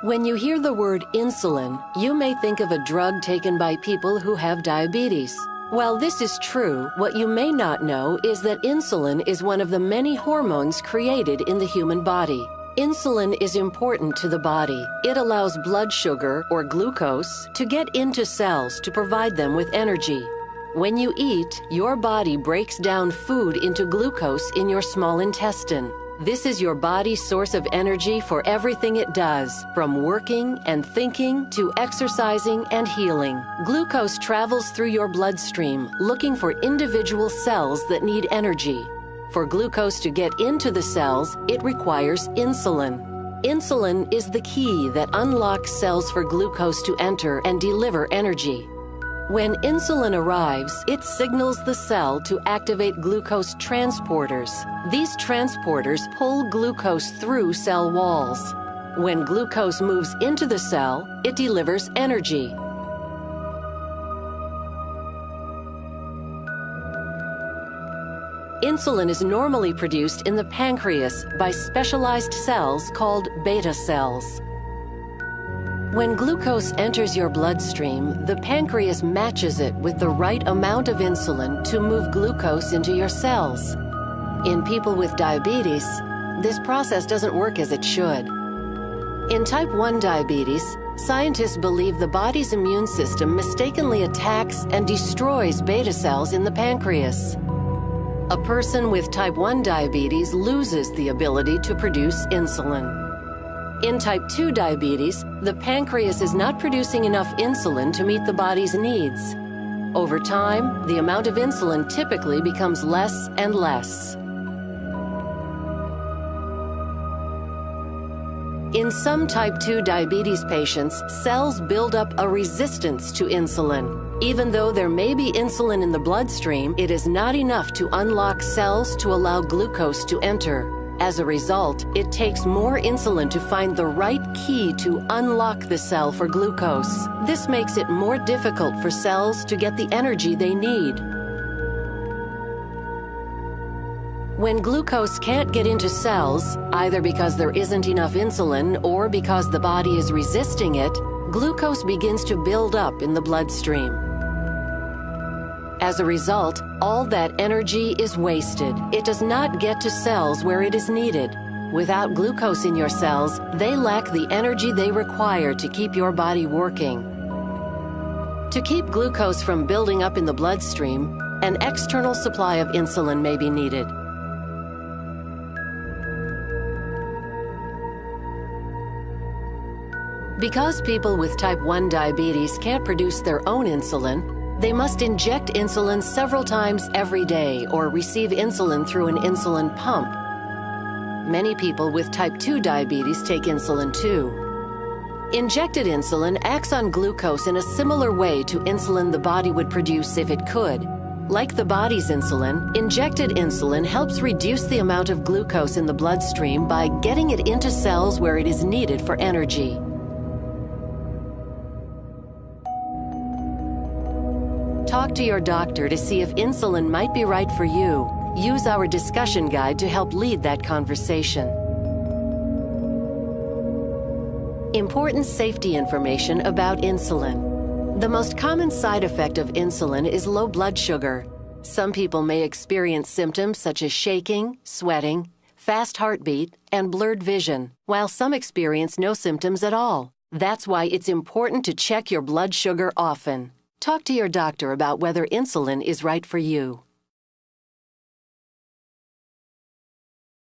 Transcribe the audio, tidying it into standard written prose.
When you hear the word insulin, you may think of a drug taken by people who have diabetes. While this is true, what you may not know is that insulin is one of the many hormones created in the human body. Insulin is important to the body. It allows blood sugar, or glucose, to get into cells to provide them with energy. When you eat, your body breaks down food into glucose in your small intestine. This is your body's source of energy for everything it does, from working and thinking to exercising and healing. Glucose travels through your bloodstream, looking for individual cells that need energy. For glucose to get into the cells, it requires insulin. Insulin is the key that unlocks cells for glucose to enter and deliver energy. When insulin arrives, it signals the cell to activate glucose transporters. These transporters pull glucose through cell walls. When glucose moves into the cell, it delivers energy. Insulin is normally produced in the pancreas by specialized cells called beta cells. When glucose enters your bloodstream, the pancreas matches it with the right amount of insulin to move glucose into your cells. In people with diabetes, this process doesn't work as it should. In type 1 diabetes, scientists believe the body's immune system mistakenly attacks and destroys beta cells in the pancreas. A person with type 1 diabetes loses the ability to produce insulin. In type 2 diabetes, the pancreas is not producing enough insulin to meet the body's needs. Over time, the amount of insulin typically becomes less and less. In some type 2 diabetes patients, cells build up a resistance to insulin. Even though there may be insulin in the bloodstream, it is not enough to unlock cells to allow glucose to enter. As a result, it takes more insulin to find the right key to unlock the cell for glucose. This makes it more difficult for cells to get the energy they need. When glucose can't get into cells, either because there isn't enough insulin or because the body is resisting it, glucose begins to build up in the bloodstream. As a result, all that energy is wasted. It does not get to cells where it is needed. Without glucose in your cells, they lack the energy they require to keep your body working. To keep glucose from building up in the bloodstream, an external supply of insulin may be needed. Because people with type 1 diabetes can't produce their own insulin, they must inject insulin several times every day or receive insulin through an insulin pump. Many people with type 2 diabetes take insulin too. Injected insulin acts on glucose in a similar way to insulin the body would produce if it could. Like the body's insulin, injected insulin helps reduce the amount of glucose in the bloodstream by getting it into cells where it is needed for energy. Talk to your doctor to see if insulin might be right for you. Use our discussion guide to help lead that conversation. Important safety information about insulin. The most common side effect of insulin is low blood sugar. Some people may experience symptoms such as shaking, sweating, fast heartbeat, and blurred vision, while some experience no symptoms at all. That's why it's important to check your blood sugar often. Talk to your doctor about whether insulin is right for you.